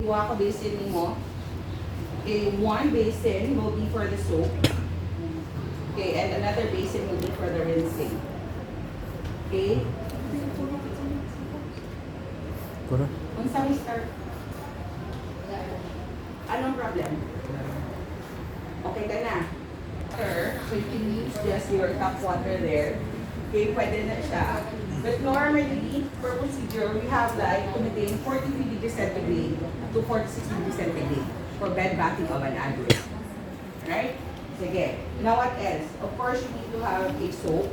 Iwa ka basin mo. Okay, one basin will be for the soap. Okay, and another basin will be for the rinsing. Okay? Kura? Unsa mo start? Anong problem? Okay ka na? So you can use just your tap water there. Okay, pwede na siya. But normally, for procedure, we have like to maintain 43 degrees centigrade to 46 degrees centigrade for bed bathing of an adult. Right? Sige. Now what else? Of course, you need to have a soap.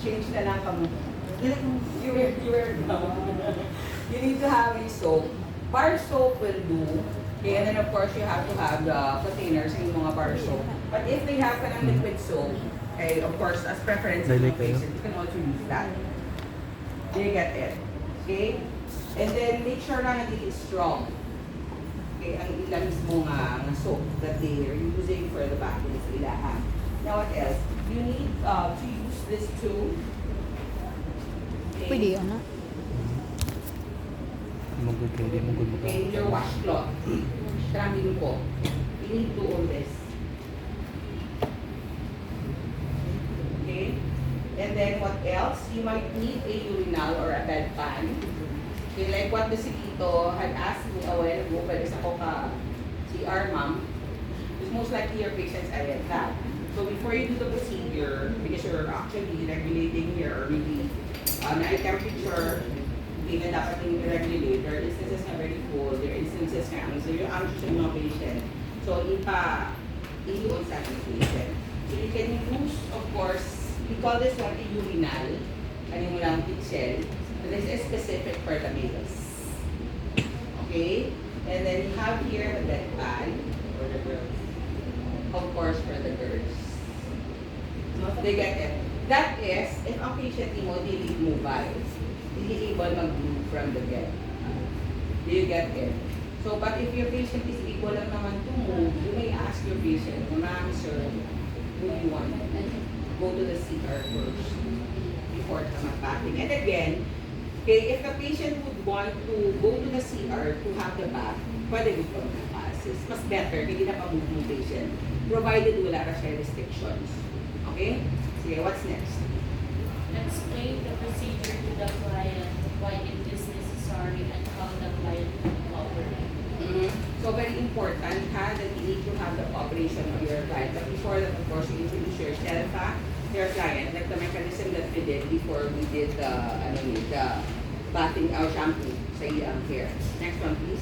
Change na lang kamo. You need to have a soap. Bar soap will do. Okay, and then of course you have to have the containers in mga bar soap. But if they have ka ng liquid soap, okay, of course, as preference of the patient, you can also use that. Do you get it? Okay? And then make sure na naging strong. Okay, ang ilang mismo nga soap that they are using for the bathing is ilaha. Now what else? You need to use this too. Okay. Pwede yun, ha? Magod ready, magod mo. Okay, your washcloth. Tramin ko. You need to do all this. Okay? And then what else? You might need a urinal or a bedpan. Okay, like what the Sikito had asked me a while ago, pwede sa ko ka CR ma'am, because most likely your patients are like that. So before you do the procedure, because you're actually regulating here or maybe na temperature, hindi na dapat yung regulate. There are instances na very cold, there are instances na so you're anxious yung mga patient. So iyon sa patient. So you can use, of course, we call this one a urinal. Ano mo lang pixel. This is specific for the males. Okay? And then you have here the bedpan. For the girls. Of course, for the girls. They get it. That is, if ang patient mo daily mobile, hindi able mag-move from the bed. Do you get it? So, but if your patient is able lang naman to move, you may ask your patient, ma'am, sir, do you want to go to the CR first before ka mag-bathing? And again, okay, if the patient would want to go to the CR to have the bath, pwede dito mag-assist. Mas better, hindi na pa-move yung patient, provided wala ka siya restrictions. Okay? Sige, what's next? Explain the procedure to the client, why it is necessary, and how the client can cooperate. So very important ha, that you need to have the cooperation of your client. But before that, of course, you introduce yourself ha, your client, like the mechanism that we did before we did the bathing or shampoo sa iyang hair. Next one, please.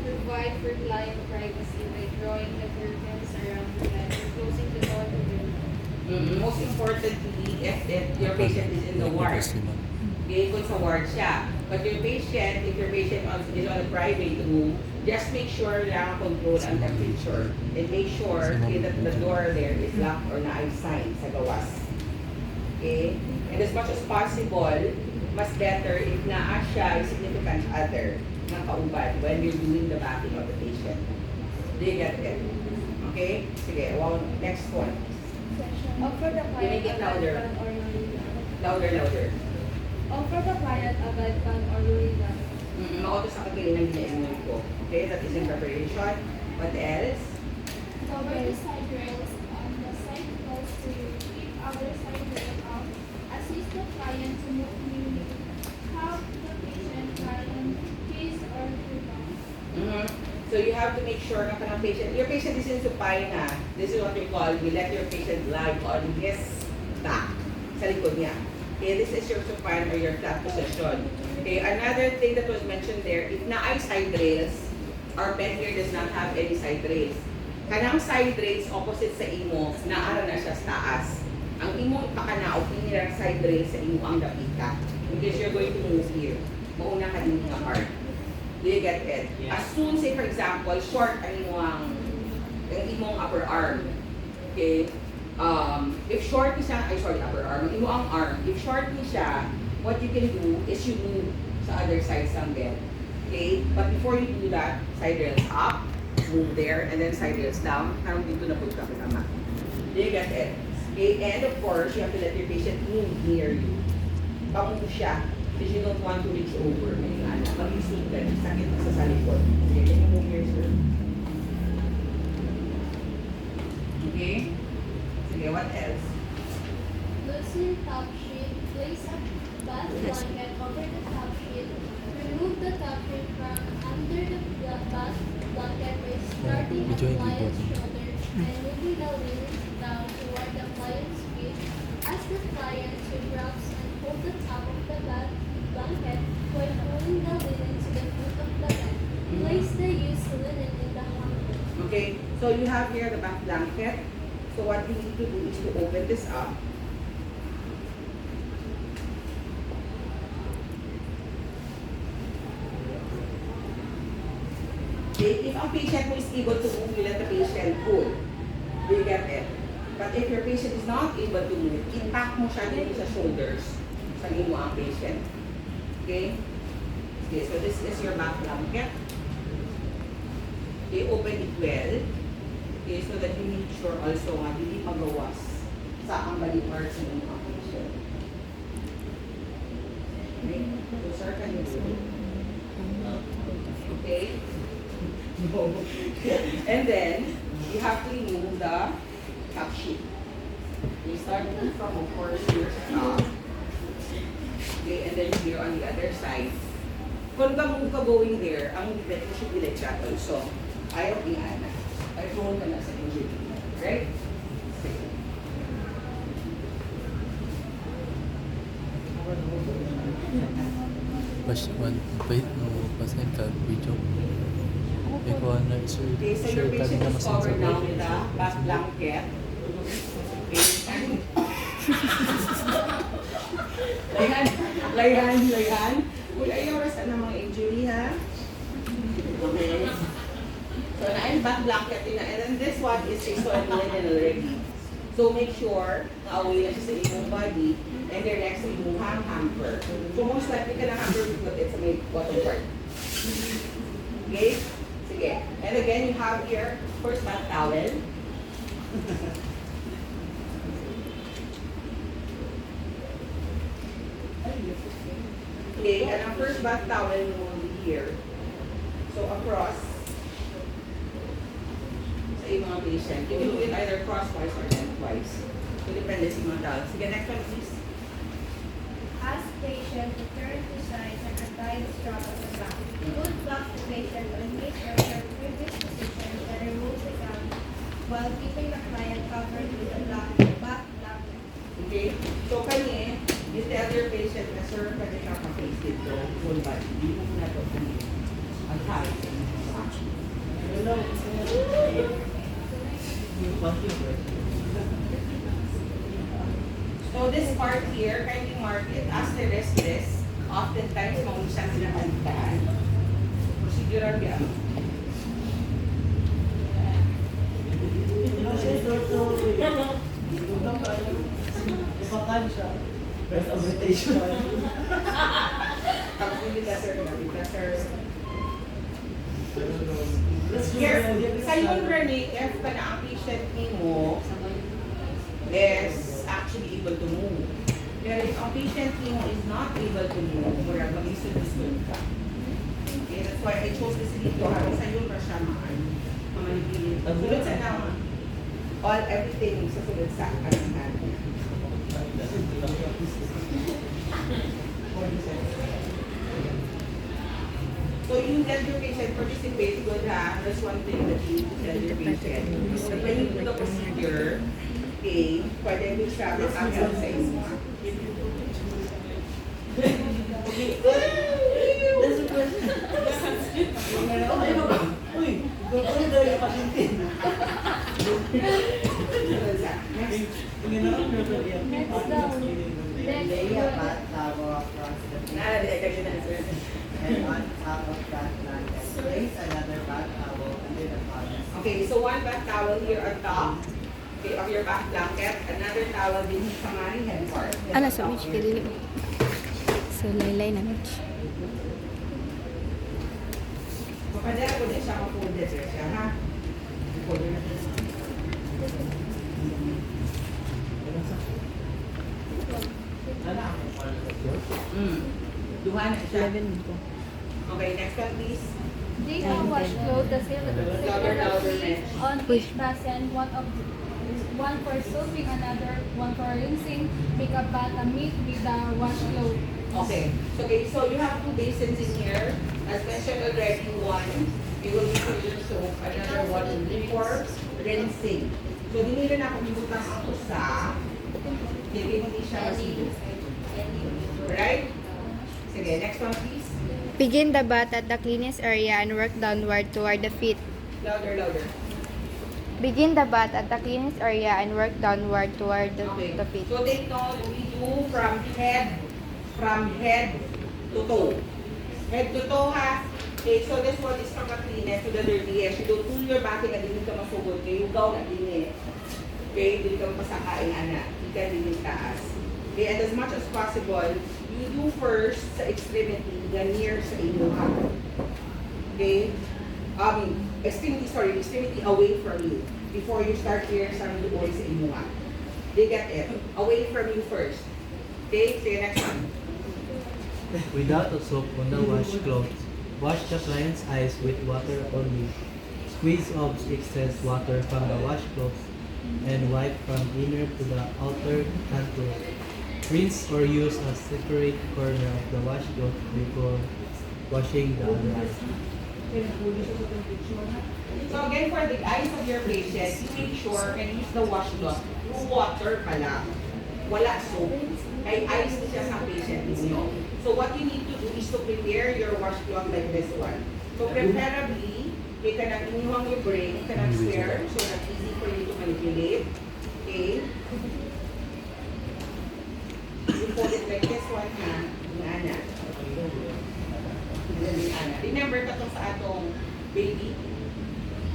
Provide for client privacy by drawing the curtains around the bed or closing the door to the Most importantly, if your patient is in the ward. Okay, kung sa ward siya. But your patient, if your patient is on a private room, just make sure lang control ang temperature. And make sure okay, that the door there is locked or na-ay sign sa gawas. Okay? And as much as possible, mas better if naa siya yung significant other ng kauban when you're doing the bathing of the patient. Do you get it? Okay? Sige, well, next one. Offer the You client make it a louder. bedpan or urinal. Louder, louder. Offer the client a bedpan or urinal. Makoto sa kagaling ng ginaingon ko. Okay, that is in preparation. What else? Cover the side rails on the side walls to keep other side rail out. Assist the client to move freely. Help the patient silent his or her back. So you have to make sure na kanang patient, your patient is in supine na. This is what we call, we let your patient lie on his back, sa likod niya. Okay, this is your supine or your flat position. Okay, another thing that was mentioned there, if na ay side rails, our bed here does not have any side rails. Kanang side rails opposite sa imo, naara na siya sa taas. Ang imo ipakanaog, inilang side rails sa imo ang dapita. Because you're going to move here. Mauna ka din nga part. Do you get it? As soon, say for example, short ang imong upper arm. Okay? If short ni siya, upper arm, imo ang arm. If short ni siya, what you can do is you move sa other side ng bed. Okay? But before you do that, side rails up, move there, and then side rails down. Parang dito na po ka kasama. Do you get it? Okay? And of course, you have to let your patient move near you. Pamove siya because you don't want to reach over. sakit na sa likod. Okay, can you move here, sir? Okay? Sige, what else? Loosen top sheet. Place a bath blanket over the top sheet. Remove the top sheet from under the bath blanket by starting at Medyo the hindi client's po. shoulder and moving the linens down toward the client's feet. Ask the client to grasp and hold the top of the bath blanket while pulling the linen to the foot of the bed. Place the used linen in the hamper. Okay, so you have here the back blanket. So what you need to do is to open this up. Okay, if ang patient mo is able to move, you let the patient pull. Do you get it? But if your patient is not able to move, impact mo siya dito sa shoulders sa imo ang patient. Okay? Okay, so this is your back blanket. Okay, open it well. Okay, so that you make sure also nga hindi magawas sa ang body parts ng mga patient. Okay? So sir, can you do it? Okay? No. And then, you have to remove the top sheet. You start from, of course, your top. Okay, and then here on the other side. Kung move ka going there, ang movement mo should be like that also. Ayaw ni Ana. Ay, roll ka na sa injury. Right? Sige. Pasin ka, video. Ikaw na, sir. Okay, so your Sure, tabi patient na is masin sa covered now video. with the back blanket. Okay. Layhan. Uy, ayaw rasa ng mga injury, ha? Okay. So, na back blanket din na. And then this one is sewn linen already. So, make sure na away na siya sa inyong body and they're next to inyong hamper. So, most likely ka na hamper because it's a may bottom part. Okay? Sige. And again, you have here, first bath towel. Okay, and ang first bath towel will be here. So, across sa iyong mga patient. You can do it either crosswise or lengthwise. So, depende sa mga towel. Sige, next one please. Ask patient to turn to sides and untie the strap of the back. Put back the patient on his or her previous position and remove the gown while keeping the client covered with the back blanket. Okay? So, kanya, you tell your patient na, sir, pwede ka pa-face dito, full body. Hindi mo na ito kung ang tawag sa inyo. So, this part here, kindly mark it as the restless. Oftentimes, mausap sila kantaan. Procedural yan. Best of rotation. Tapos hindi ka, sir. Here, sa yung Rene, if ka na ang patient mo is actually able to move. Pero if ang patient mo is not able to move, mura mag-isod-isod ka. Okay, that's why I chose this dito. Harap sa yung siya mamanipilin. Sulod sa naman. Everything sa sulod sa kanahan. So you tell your patient, participate, good ha. That's one thing that you need to tell your patient. So when you do the procedure, okay, pwede mo travel ang health sa inyo. Okay, good. That's the question. Okay na ba? Uy, gagawin daw yung pasyente. Next. Tingin na lang yung yan. Next down. Next Lay a down. bath towel across the Naalala bed, ka din na, sir. and on top of that blanket, place another bath towel under the covers. Okay, so one bath towel here on top. Okay, of your back blanket. Another towel din sa mga head part. Ala, sa which kaya dili. So, laylay na which. So, pwede ako din siya ma-folded siya, ha? Folded na siya. Sana ako. Duha na siya. 11 ko. Okay, next one please. Dig a washcloth, the Louder, on each basin, one for soaping, another one for rinsing. Make a bath and meet with the washcloth. Okay, so you have 2 basins in here. As mentioned already, one, you will be for your soap, another one will be for rinsing. So, dinila na kung ibutang ako sa, hindi siya masilip. Right? Sige, next one please. Begin the bath at the cleanest area and work downward toward the feet. Louder. Begin the bath at the cleanest area and work downward toward Okay. the feet. So, take note, we do from head to toe. Head to toe ha. Okay, so this one is from the cleanest to the dirtiest. You don't do your bathing at hindi ka masugod. Okay, you go na din Okay, hindi ka pasakain ana. Hindi ka din taas. Okay, and as much as possible, you do first sa extremity, near sa inyong. Okay? Extremity away from you. Before you start here sa doon sa inyong. They get it. Away from you first. Okay, say next one. Without a soap on the washcloth, wash the client's eyes with water only. Squeeze off excess water from the washcloth and wipe from inner to the outer canthus. Rinse or use a separate corner of the washcloth before washing the other eye. So again, for the eyes of your patient, you make sure and use the washcloth. Through water pala. Wala soap. Ay eyes siya sa patient ninyo. So what you need to do is to prepare your washcloth like this one. So preferably, may ka nang inyong yung brain, ka nang square, so that easy for you to manipulate. Okay? You put it like this one ha. Ana. Remember katong sa atong baby.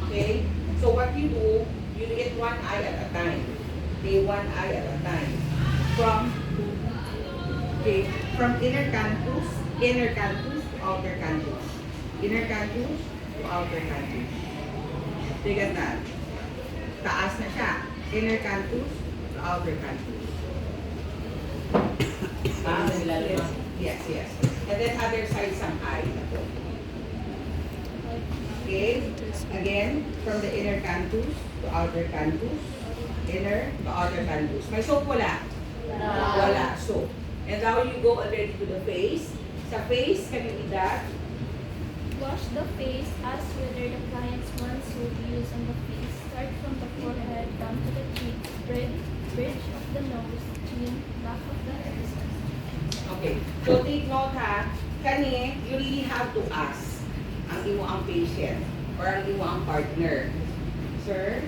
Okay? So what you do, you do it one eye at a time. Okay, one eye at a time. From inner canthus to outer canthus. Inner canthus to outer canthus. Tignan na. Taas na siya. Inner canthus to outer canthus. Yes. And then other side some eye. Okay. Again, from the inner canthus to outer canthus. Inner to outer canthus. May soap wala? Wala. Soap. And now you go already to the face. Sa face, can you do that? Wash the face as whether the client's wants soap used on the face. Start from the forehead down to the cheek, bridge of the nose, chin, back of the head. Okay. So take note ha. Kani, you really have to ask ang imo ang patient or ang imo ang partner. Sir,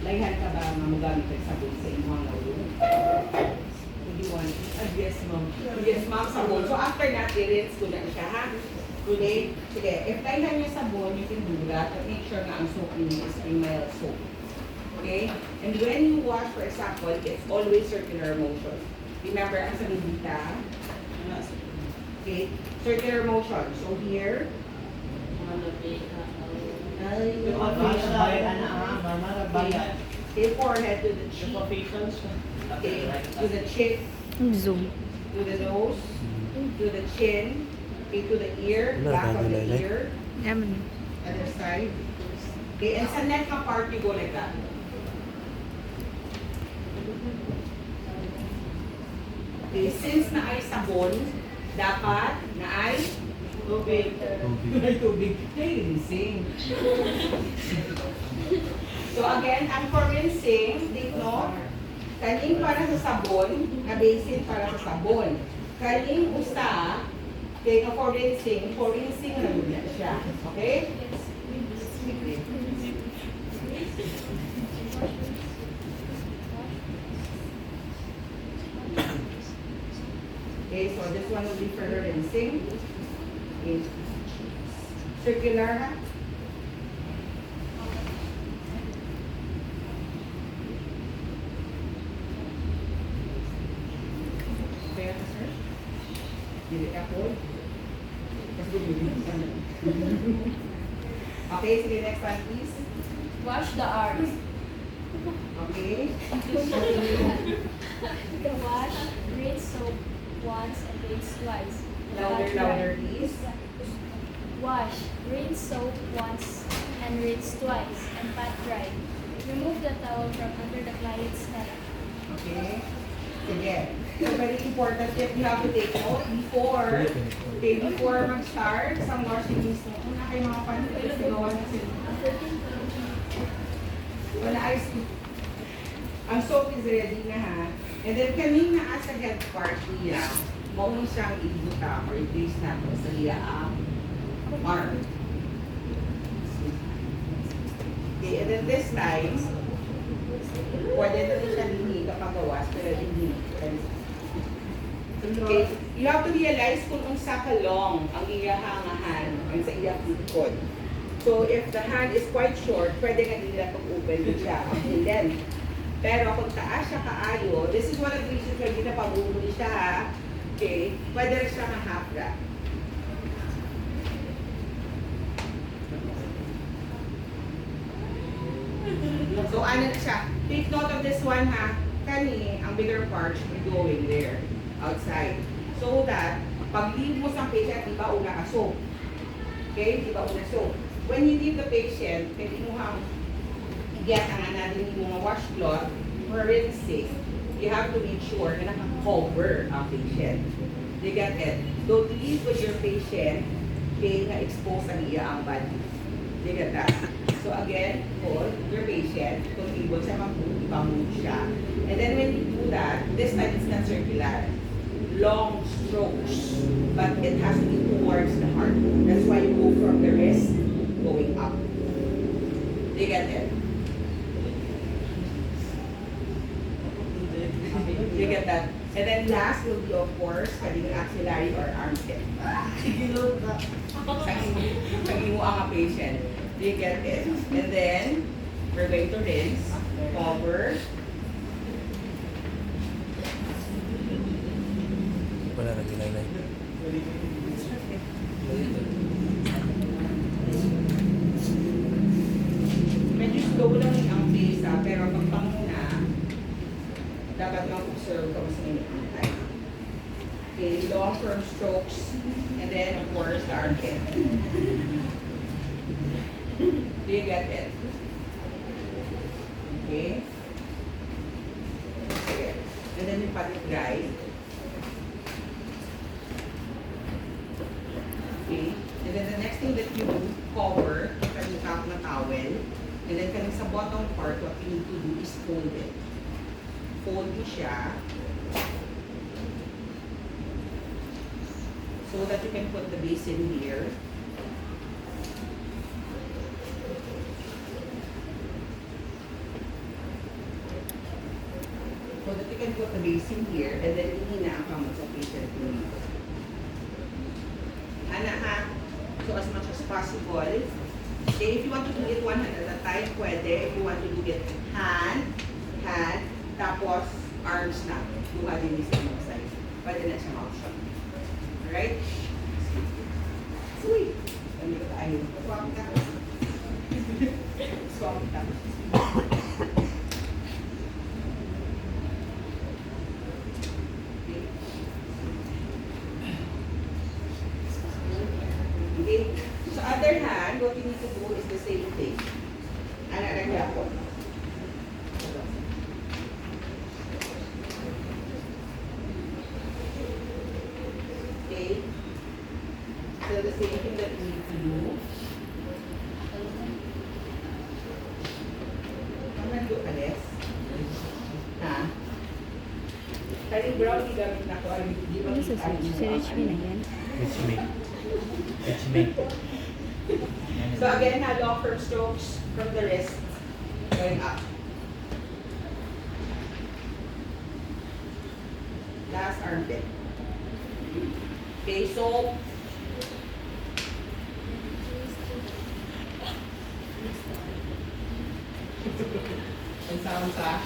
layhan ka ba mamugamit ka sabon sa imo ang naulo? Would you want? Yes, ma'am. Yes, ma'am, sabon. So after that, i-rinse ko na siya ha. Today, sige, if layhan niya sabon, you can do that but make sure na ang soap niyo is a mild soap. Okay? And when you wash, for example, it's always circular motion. Remember, ang sabi dita, okay, circular motion. So here, okay, forehead to the cheek, okay, to the cheek, Zoom. to the nose, to the chin, okay, to the ear, back of the ear, Yaman. other side. Okay, and sa neck na part, you go like that. Okay, since na ay sabon, dapat na ay tubig. Tubig. Rinsing. So again, ang for rinsing, take note, kaning para sa sabon, na basin para sa sabon. Kaning usa, kaya ka for rinsing na muna siya. Okay? Okay, so this one will be for the rinsing. Okay. Circular ha? Kaya ka, sir? Dili ka po? Kasi okay, sige, next one please. Wash the arms. Okay. The wash, rinse soap once and rinse twice. Louder, please. and rinse twice, and pat dry. Remove the towel from under the client's head. Okay? Sige. So, very important if you have to take note before mag-start sa washing mismo. Una kayo mga panty, gawa na sila. Wala ice. Ang soap is ready na ha. And then kanina as a head part niya, mauna siyang ibuta or i-place na po sa iya ang arm. Okay, and then this time, pwede na rin siya hindi kapag gawas, pero hindi. Okay, you have to realize kung unsa ka long ang iyahangahan ang sa iyang likod. So if the hand is quite short, pwede nga nila pag-open siya ang length. Pero kung taas siya kaayo, this is one of the reasons why hindi na pag-ubuli siya ha. Okay, pwede rin siya half wrap. So ano na siya? Take note of this one ha. Kani, ang bigger part should be going there, outside. So that, pag leave mo sa patient, di ba una ka soap? Okay, di ba una soap? When you leave the patient, pwede mo hang i-get ang natin yung mga washcloth for rinsing. You have to make sure na naka-cover ang patient. You get it? Don't leave with your patient kaya na expose ang iya ang body. You get that? So again, hold your patient, kung able siya mag-move siya. And then when you do that, this time it's not circular. Long strokes, but it has to be towards the heart. That's why you go from the wrist going up. You get it? You get that? And then last will be, of course, having axillary or armpit. Saging mo ang patient. You get it? And then, we're going to rinse, cover. Wala na ginagay. Medyo slow lang ang pace pero pag panguna, dapat mag-observe kung sa inyo ang time. Okay, long firm strokes, and then of course the armpit. Do you get it? Okay. Okay. And then you pat it dry. Okay. And then the next thing that you do, cover, yung top na towel. And then kaning sa bottom part, what you need to do is fold it. Fold mo siya. So that you can put the basin here. So that you can put the basin here, and then ihina ang kamot sa patient dito. Ana ha? So as much as possible. Okay, if you want to do it one hand at a time, pwede. If you want to do it hand, tapos arms na. Duha din sa mga side. Pwede na siyang option. Alright? Sweet! Hindi ko tayo. Swap ka. Swap ka. Okay. So other hand, what you need to do is the same thing. Ana lang yapon. Okay. So the same thing that we need to do. Ano do alis? Ha? Karing brown gamit na ko ay di ba? Ano sa search mo na yan? Which me? Which me? So again, long firm strokes from the wrist going up. Last armpit. Okay, so ang sound sa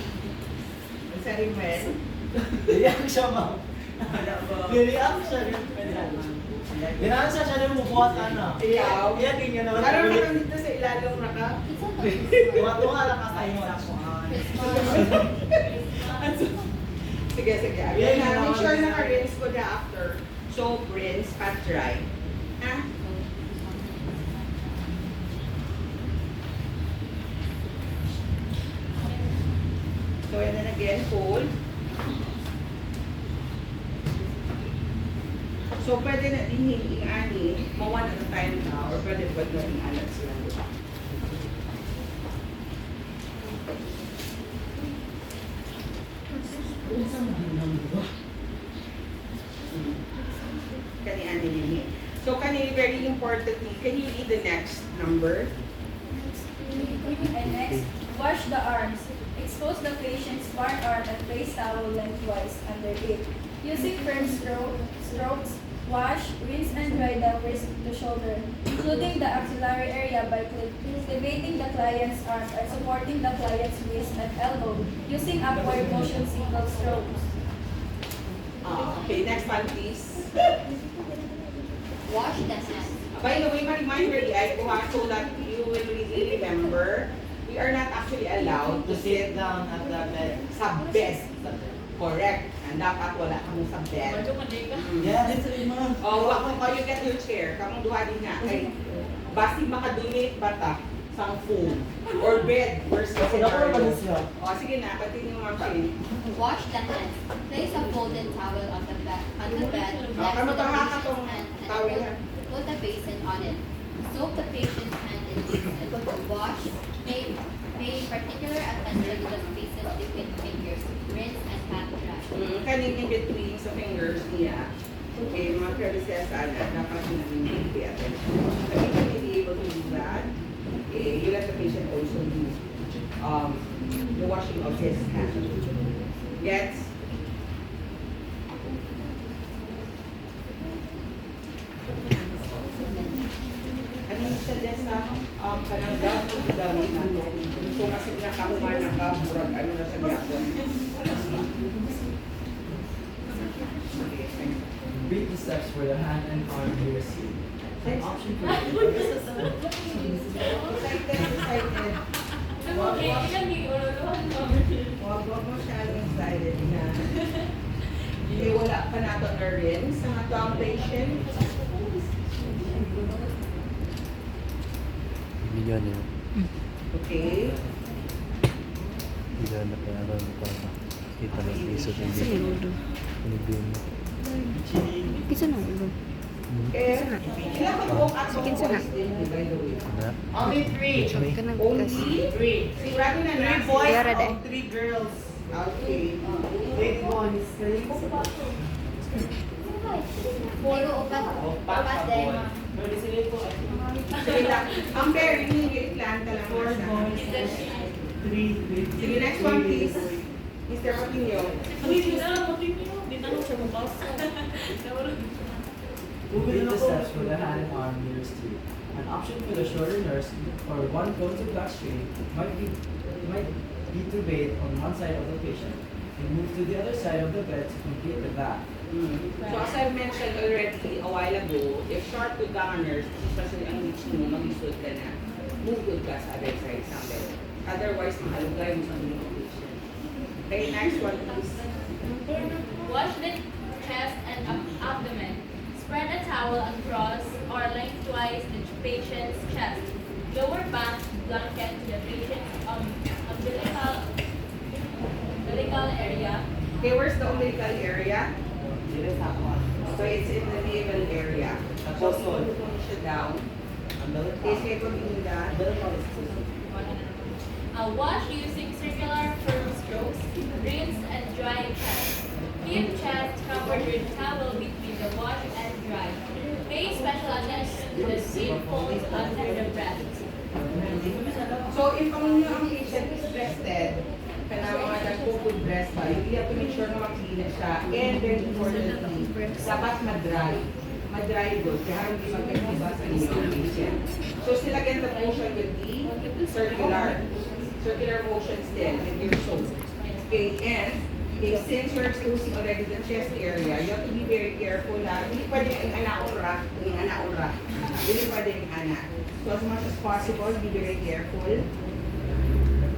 rin men. Reaction mo. Reaction. Reaction siya rin mo buhat ano. Iyaw. Iyan din yun naman. Ano naman dito sa ilalong naka? Tunga-tunga lang ka sa iyo. Sige. Yeah, Again, make sure yeah. naka-rinse ko na after. Soap, rinse, pat dry. Ha? again, fold. So, pwede na din i-ani, one at a time na, or pwede ba na i-alat sila. Kani-ani din. So, very importantly, can you read the next number? And next, wash the arms. Expose the patient's forearm and place towel lengthwise under it. Using firm strokes, wash, rinse, and dry the wrist to shoulder, including the axillary area by cultivating the client's arm and supporting the client's wrist and elbow, using upward motion single strokes. Okay, next one, please. Wash the hands. By the way, ma-remind her so that you will really remember, we are not actually allowed To sit down at the bed. sa bed. Correct. And dapat wala kamo sa bed. Yes. You get your chair. Kamong duha din nga. Kay basi makadunit bata sang phone or bed versus scenario. Sige na, continue mo Shane. Wash the hands. Place a folded towel on the bed next to the Kamo to ha katong patient's hand tawel and ha. put a basin on it. Soak the patient's hand in basin. Wash. Pay particular attention to the spaces between fingers. Rinse and pat dry. Kaning in between sa fingers niya. Okay, mga predecessor na dapat namin pay attention. If you will be able to do that, okay, you let the patient also do the washing of his hands. Gets? Ano yung suggest na kanang daw dami na so kasi nakakuha na ka murag ano na sa gyapon. Read the steps for the hand and arm you receive. An option for Excited. Wag mo siya excited na. Hindi wala pa nato na rin sa mga ang patient. Bigyan niya. Okay. Bigyan na pa na kita ng piso ng bigyan. Bigyan mo. Kisa na ulo. Ilan ka buong at Sige, sana. by the way? Na? Only three. Kanang Only bukas. Three. sigurado na na. Three boys Yara de. and 3 girls. Okay. 8 boys. Pero upat din. Sige lang. Ang very need plan ka lang. 4 boys. 3. Sige, next one please. Mr. Patinho. Read the steps for the hand and arm you receive. An option for the shorter nurse or one prone to back strain might be to bathe on one side of the patient and move to the other side of the bed to complete the bath. So as I mentioned already a while ago, if short good ka nurse, especially ang reach mo, mag-isod ka na, move good ka sa other side ng bed. Otherwise, makalugay mo sa mga patient. Okay, next one please. Wash the chest and abdomen. Spread a towel across or lengthwise the patient's chest. Lower back blanket to the patient's umbilical area. Okay, where's the umbilical area? So it's in the navel area. So push it down. Okay, say continue that. Wash using circular firm strokes. Rinse and dry chest. Keep chest covered with towel between the wash and dry. Pay special attention to the seam folds under the breast. So if ang patient is breasted, kailangan mga nagpo-food breast pa, you have to make sure na makilina siya. And very importantly, dapat ma-dry. Ma-dry good, kaya hindi magkakibas ang inyong patient. So still again, the motion will be circular. Circular motion still, and you're soap. Okay, and since you're exposing already the chest area, you have to be very careful na hindi pwede ang ana-ura, hindi pwede ang ana. So as much as possible, be very careful.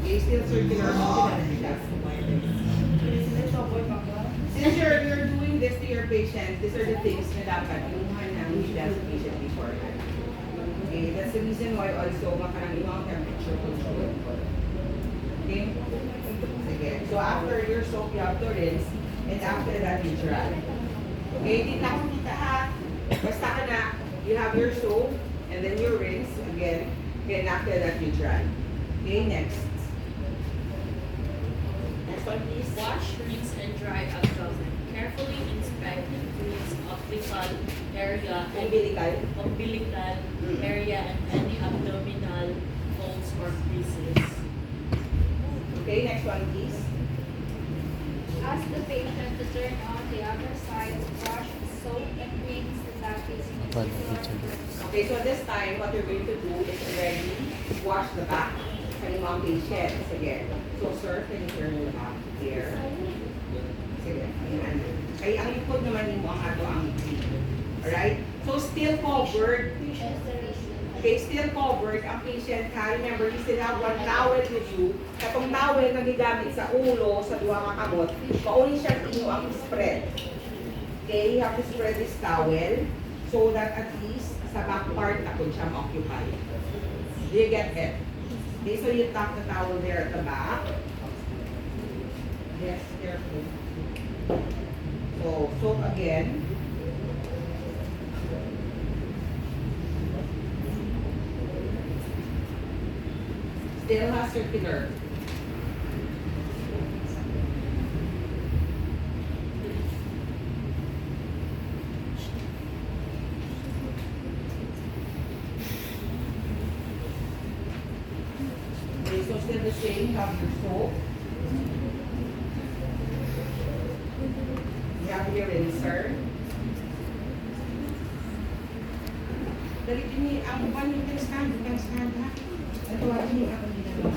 Okay, still circular motion siya. Since you're doing this to your patient, these are the things na dapat inuhan ng sa patient beforehand. Okay, that's the reason why also makarang imang temperature control. Okay? Sige. So after your soap, you have to rinse. And after that, you dry. Okay? Di na ako kita ha. Basta ka na, you have your soap, and then you rinse again. Then after that, you dry. Okay, next. Next one, please. Wash, rinse, and dry abdomen. Carefully inspect and cleanse optical area and umbilical area and any abdominal folds or creases. Okay, next one, please. Ask the patient to turn on the other side, wash, soap, and rinse the back facing the Paano titular teacher? first. Okay, so this time, what you're going to do is already wash the back. Kaning mga patients. Sige. So, sir, can you turn your back here? Sige. Ayan. Kaya ang likod naman mo ang ato ang alright? So, still covered. Okay, still covered ang patient ha. Remember, you still have one towel with you. Katong towel na gigamit sa ulo, sa duwa nga kamot, pauni siya inyo ang spread. Okay, you have to spread this towel so that at least sa back part na siya ma-occupy. Do you get it? Okay, so you tuck the towel there at the back. Yes, careful. So, soap again. Still has circular. Okay, so still the same, you have your soap. You have your rinser. Dali ini ang buwan yung stand ha. Ito ini ang ginagawa.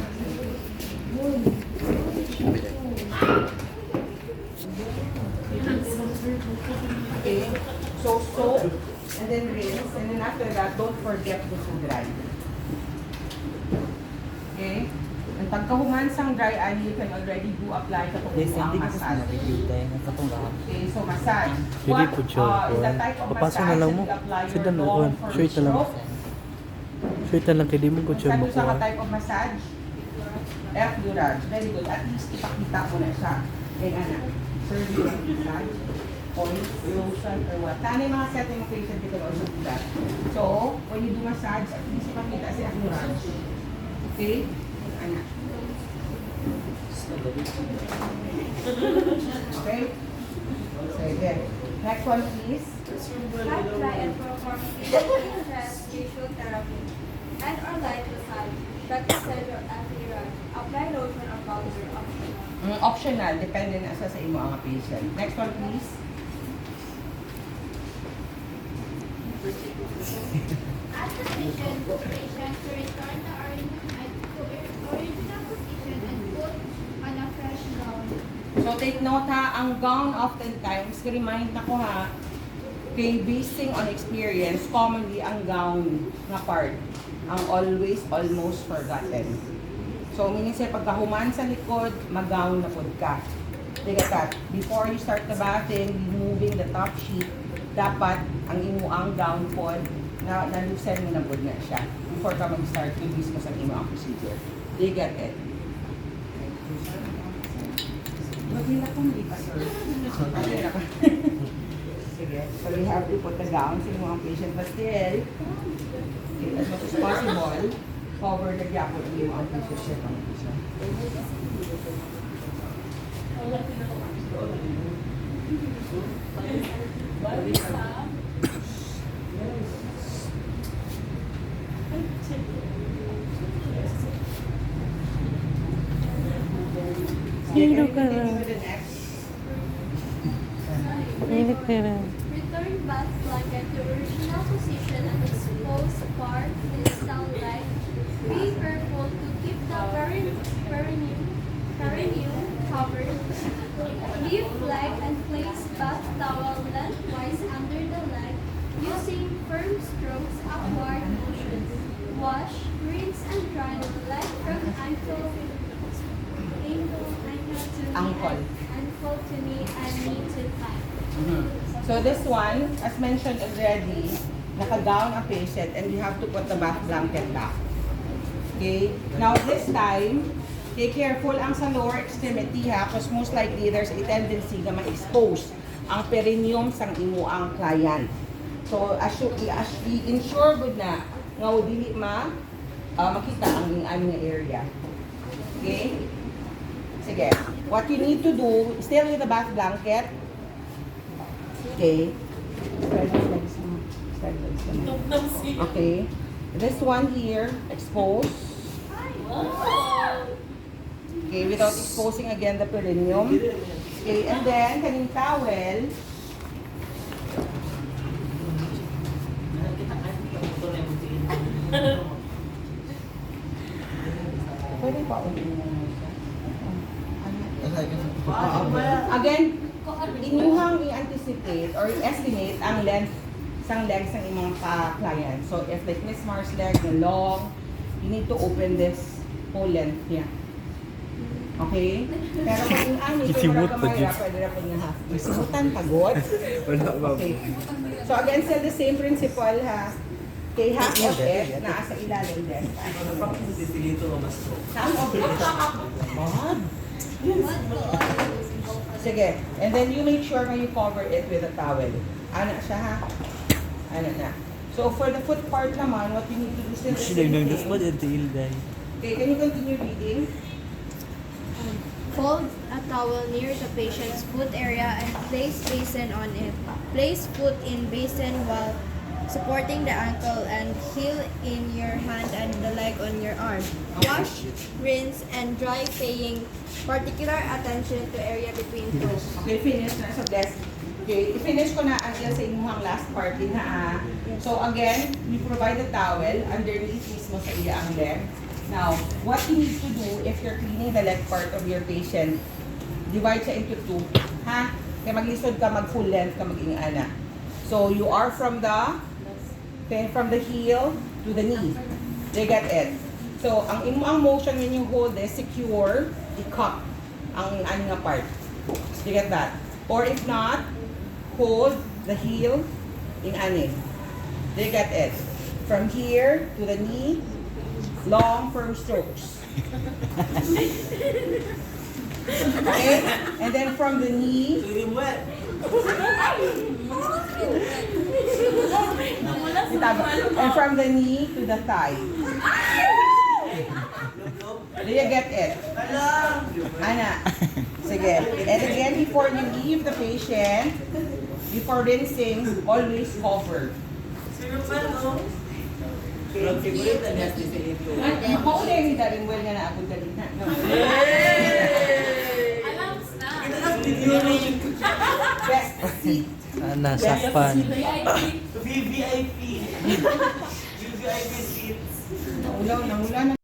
Okay, so soap and then rinse, and then after that, don't forget to dry. Okay? And pagkahumansang dry eye, you can already do apply sa ang massage. Okay, so massage. Hindi po siya. The type of Papasok massage na lang that mo. you apply Sit your down na long lang. for Straight na lang. stroke. Straight na lang kay di mo ko siya Sa sa makuha. type of massage? F. Durage. Very good. At least ipakita mo na siya. Kaya anak, surgery of massage, oil, lotion, or what. Saan yung mga setting of patient dito na also do that. So, when you do massage, at least ipakita si F. Durage. Okay? Anak. Okay? Sige. Next one, please. Light dry and perform chest facial therapy and or light massage. Dr. Sergio Antiraj. Apply lotion or powder optional. Optional, depende na sa imo ang patient. Next one, please. Ask the patient to return the original position and put on a fresh gown. So take note ha, ang gown oftentimes, remind na ko ha, kay basing on experience, commonly ang gown na part, ang always almost forgotten. So meaning say pagkahuman sa likod, mag-gown na pod ka. Look at that. Before you start the bathing, removing the top sheet, dapat ang imo ang gown pod na nalusen mo na pod na siya before ka mag-start yung mismo sa imo ang procedure. Do you get it? Magila kong hindi pa, sir. Magila ko. Sige. So you have to put the gown sa imo ang patient, but still, as much as possible, cover the gap with imo ang patient siya. Hilo ka na. With the next. Hilo ka na. Return bath blanket to original position and expose part distal leg. Be careful to keep the perineum covered. Leave leg and place bath towel lengthwise under the leg using firm strokes upward motions. Wash, rinse, and dry the leg from ankle to knee and knee to thigh. So this one, as mentioned already, naka-gown ang patient and you have to put the bath blanket back. Okay? Now this time, Okay, careful ang sa lower extremity ha, because most likely there's a tendency na ma-expose ang perineum sang imo ang client. So, i-ensure good na nga dili makita ang aming area. Okay? Sige. What you need to do, still with the bath blanket. Okay. Okay. This one here, expose. Okay, without exposing again the perineum. Okay, and then kaning towel. Pwede pa ulit again, inyuhang i-anticipate or i-estimate ang length sang legs ng imong client. So if like Miss Mars leg na long, you need to open this whole length niya. Okay? Pero kung yung ano, ito Isimot mara pa kamay, dyan. pwede na po niya half. Isimutan, pagod. Wala ba? Okay. So again, still the same principle ha. Okay, half of it, naa sa ilalim din. Half of it. God. Sige. And then you make sure na you cover it with a towel. Ano siya ha? Ano na. So for the foot part naman, what you need to do is still the Sila same nang thing. dapat yung tiil dahil. Okay, can you continue reading? Fold a towel near the patient's foot area and place basin on it. Place foot in basin while supporting the ankle and heel in your hand and the leg on your arm. Wash, rinse, and dry, paying particular attention to area between toes. Okay, finish na sa desk. Okay, i-finish ko na until sa inyong last part din ha. So again, you provide the towel underneath mismo sa iya ang leg. Now, what you need to do if you're cleaning the leg part of your patient, divide siya into two. Ha? Kaya maglisod ka, mag full length ka, maging ana. So you are from the heel to the knee. They get it. So ang imong motion when you hold is secure, i-cup ang ano nga part. You get that? Or if not, hold the heel in ani. They get it. From here to the knee, long firm strokes. Okay? And then from the knee, and from the knee to the thigh. Do you get it? Ana. Sige. And again, before you leave the patient, before rinsing, always cover. Mauna yung daring well nga na ako galit na. Alarms na. Best seat. Nasakpan. Naulaw na.